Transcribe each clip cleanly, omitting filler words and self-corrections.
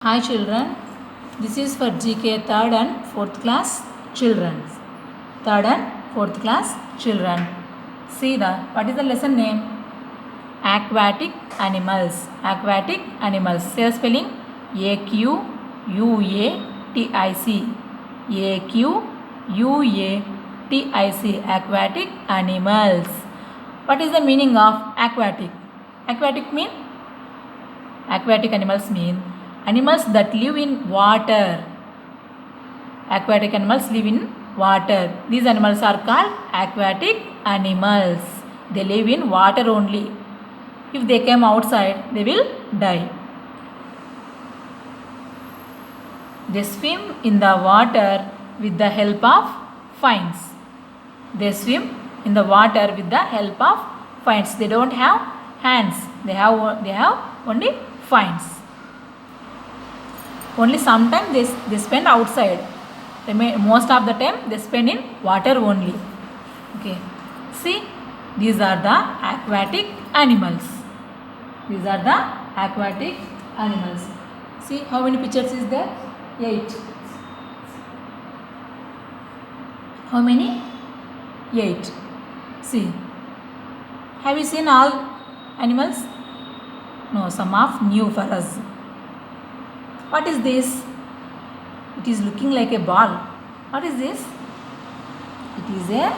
Hi children, this is for GK 3rd and 4th class children. 3rd and 4th class children. See what is the lesson name? Aquatic animals. Aquatic animals. Say the spelling. A-Q-U-A-T-I-C. A-Q-U-A-T-I-C. Aquatic animals. What is the meaning of aquatic? Aquatic animals mean animals that live in water. Aquatic animals live in water. These animals are called aquatic animals. They live in water only. If they come outside, they will die. They swim in the water with the help of fins. They swim in the water with the help of fins. They don't have hands. They have only fins. Only sometimes they spend outside. Most of the time they spend in water only. Okay. See, these are the aquatic animals. These are the aquatic animals. See how many pictures is there? 8. How many? 8. See. Have you seen all animals? No, some of new for us. What is this? It is looking like a ball. What is this? It is a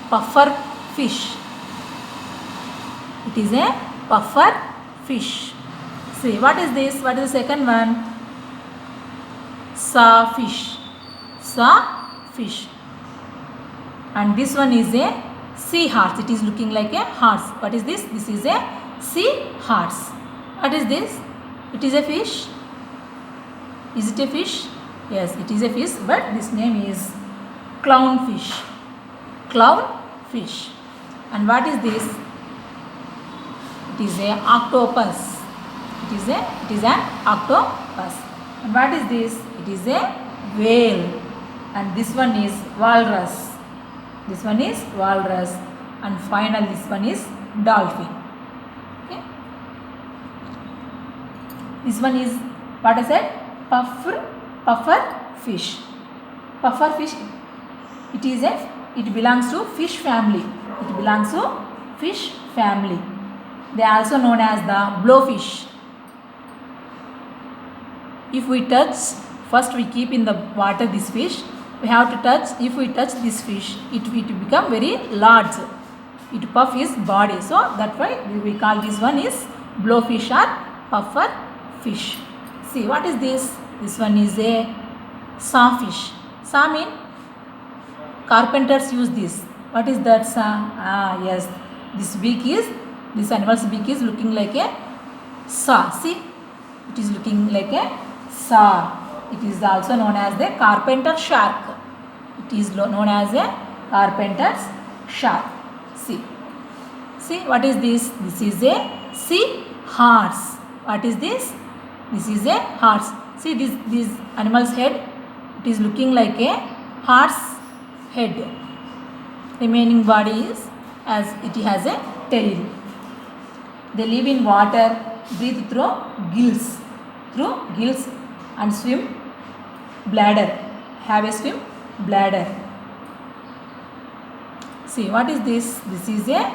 puffer fish. It is a puffer fish. See, what is this? What is the second one? Sawfish. Sawfish. And this one is a seahorse. It is looking like a horse. What is this? This is a seahorse. What is this? It is a fish. Is it a fish? Yes, it is a fish, but this name is clownfish. Clownfish. And what is this? It is a octopus. It is an octopus. And what is this? It is a whale. And this one is walrus. This one is walrus. And finally this one is dolphin. Okay. This one is what I said? Puffer fish. Puffer fish, it belongs to fish family. It belongs to fish family. They are also known as the blowfish. If we touch, first we keep in the water this fish. We have to touch. If we touch this fish, it will become very large. It puff his body. So that's why we call this one is blowfish or puffer fish. See, what is this? This one is a sawfish. Saw mean carpenters use this. What is that saw? Yes. This animal's beak is looking like a saw. See, it is looking like a saw. It is also known as the carpenter shark. It is known as a carpenter's shark. See, what is this? This is a seahorse. What is this? This is a horse. See this animal's head. It is looking like a horse head. Remaining body is as it has a tail. They live in water, breathe through gills, and swim bladder. Have a swim bladder. See, what is this? This is a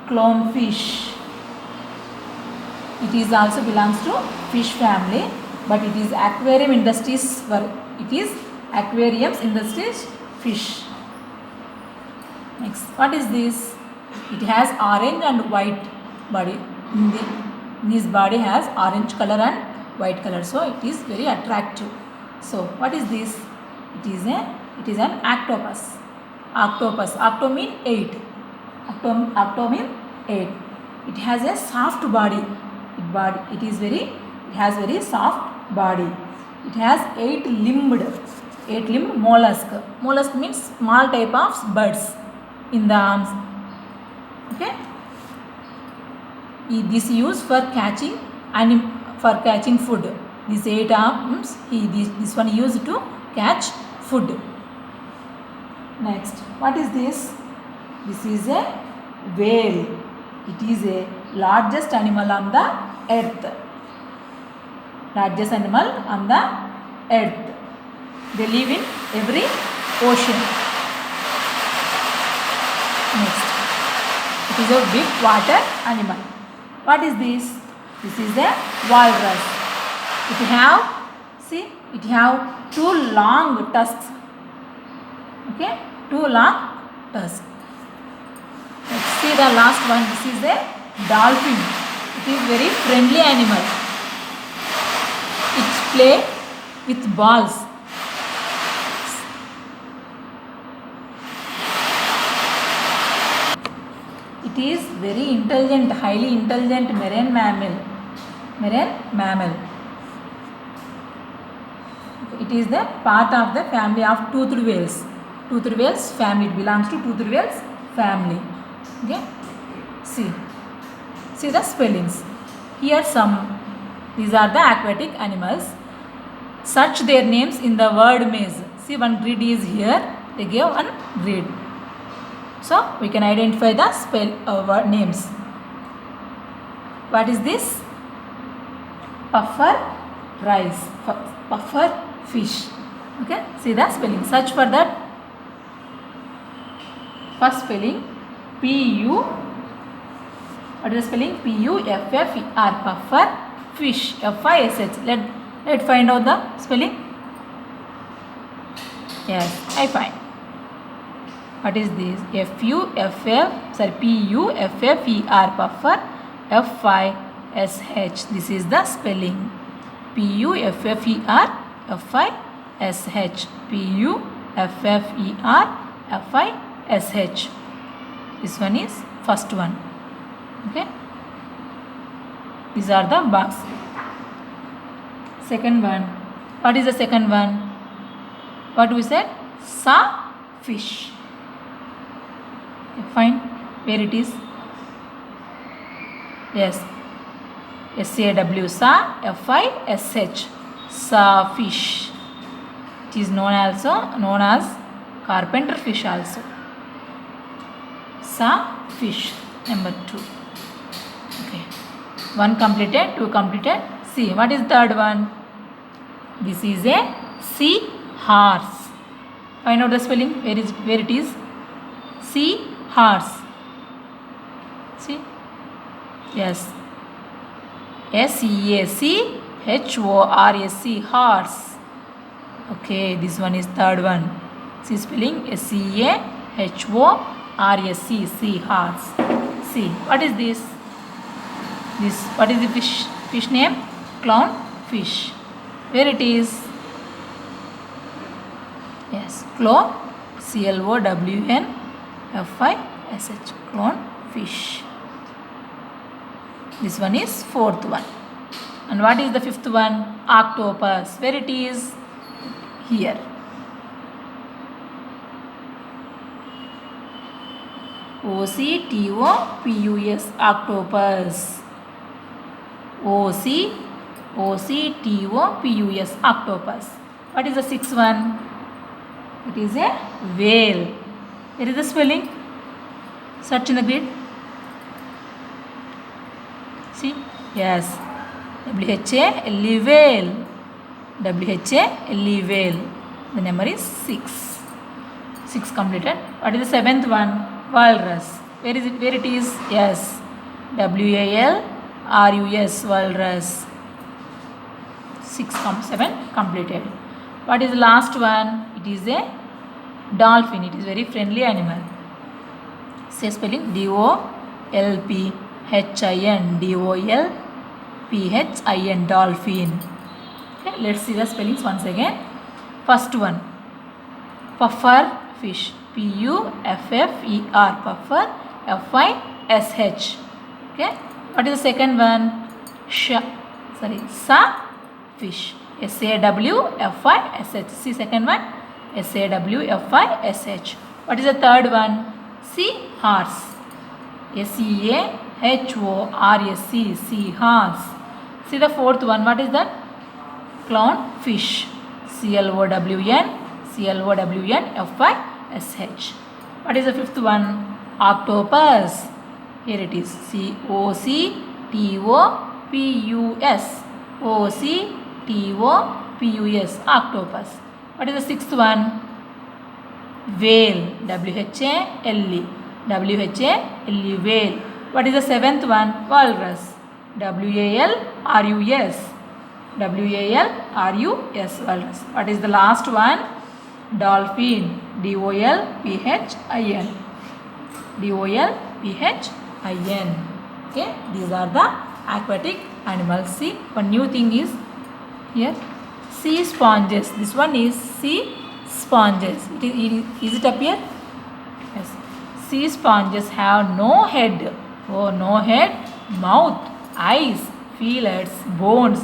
clownfish. It is also belongs to fish family, but it is aquarium industries fish. Next, what is this? It has orange and white body. In his body has orange color and white color, so it is very attractive. So what is this? It is an octopus. Octo mean 8. Octo mean 8. It has a soft body. It has very soft body. It has 8-limbed mollusk. Mollusk means small type of birds in the arms. Okay. This used for catching food. These 8 arms, this one used to catch food. Next, what is this? This is a whale. It is a largest animal on the earth. largest animal on the earth. They live in every ocean. Next, it is a big water animal. What is this? This is a walrus. It have, see, it have two long tusks. Okay, two long tusks. Let's see the last one. This is a dolphin. It is very friendly animal. It play with balls. It is very intelligent, highly intelligent marine mammal. Marine mammal. It is the part of the family of toothed whales. Toothed whales family. It belongs to toothed whales family. Okay. See the spellings. Here some. These are the aquatic animals. Search their names in the word maze. See, one grid is here. They gave one grid. So we can identify the word names. What is this? Puffer rice. Puffer fish. Okay. See the spelling. Search for that. First spelling P-U. What is the spelling? P-U-F-F-E-R. Puffer fish. F-I-S-H. Let's find out the spelling. Yes, I find. What is this? P-U-F-F-E-R. Puffer. F-I-S-H. This is the spelling. P-U-F-F-E-R. F-I-S-H. P-U-F-F-E-R. F-I-S-H. This one is first one. Okay. These are the bugs. Second one. What is the second one? What we said? Sawfish. Okay, fine. Where it is? Yes. S-A-W. Saw. F-I-S-H. Sawfish. It is known as carpenter fish also. Sawfish. Number 2. Okay. One completed, two completed. See, what is the third one? This is a sea horse. Find out the spelling. Where it is? Sea horse. See? Yes. S-E-A-C-H-O-R-S-E. Horse. Okay, this one is third one. See spelling? S-E-A-H-O-R-S-E. Sea horse. See, what is this? What is the fish name? Clown fish. Where it is? Yes, clown. C-L-O-W-N-F-I-S-H. Clown fish. This one is fourth one. And what is the fifth one? Octopus. Where it is? Here. O-C-T-O-P-U-S. Octopus. O-C-T-O-P-U-S. Octopus. What is the sixth one? It is a whale. Where is the spelling? Search in the grid. See? Yes. W-H-A-L-E. Whale. W-H-A-L-E. Whale. The number is 6. 6 completed. What is the seventh one? Walrus. Where is it? Where it is? Yes. W-A-L-R-U-S. Walrus. 7 completed. What is the last one? It is a dolphin. It is very friendly animal. Say spelling. D-O-L-P-H-I-N. D-O-L-P-H-I-N. Dolphin. Okay, let's see the spellings once again. First one. Puffer fish. P-U-F-F-E-R. Puffer. F-I-S-H. Okay. What is the second one? Sawfish. S-A-W-F-I-S-H. See second one? S-A-W-F-I-S-H. What is the third one? Sea horse. S-E-A-H-O-R-S-E. Sea horse. See the fourth one. What is that? Clown fish. C-L-O-W-N-F-I-S-H. What is the fifth one? Octopus. Here it is. C-O-C-T-O-P-U-S. O-C T-O-P-U-S, octopus. What is the sixth one? Whale, W-H-A-L-E, W-H-A-L-E, whale. What is the seventh one? Walrus, W-A-L-R-U-S, W-A-L-R-U-S, walrus. What is the last one? Dolphin, D-O-L-P-H-I-N, D-O-L-P-H-I-N. Okay, these are the aquatic animals. See, one new thing is here, sea sponges. This one is sea sponges. Is it up here? Yes. Sea sponges have no head. Oh, no head, mouth, eyes, feelers, bones,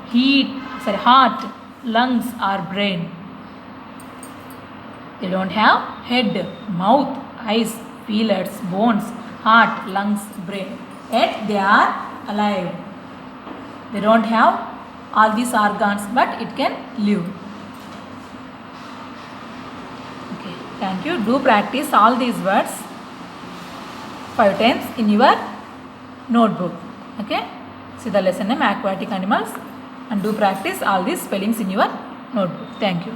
heart, lungs or brain. They don't have head, mouth, eyes, feelers, bones, heart, lungs, brain. Yet they are alive. They don't have all these organs, but it can live. Okay, thank you. Do practice all these words 5 times in your notebook. Okay, see the lesson name aquatic animals and do practice all these spellings in your notebook. Thank you.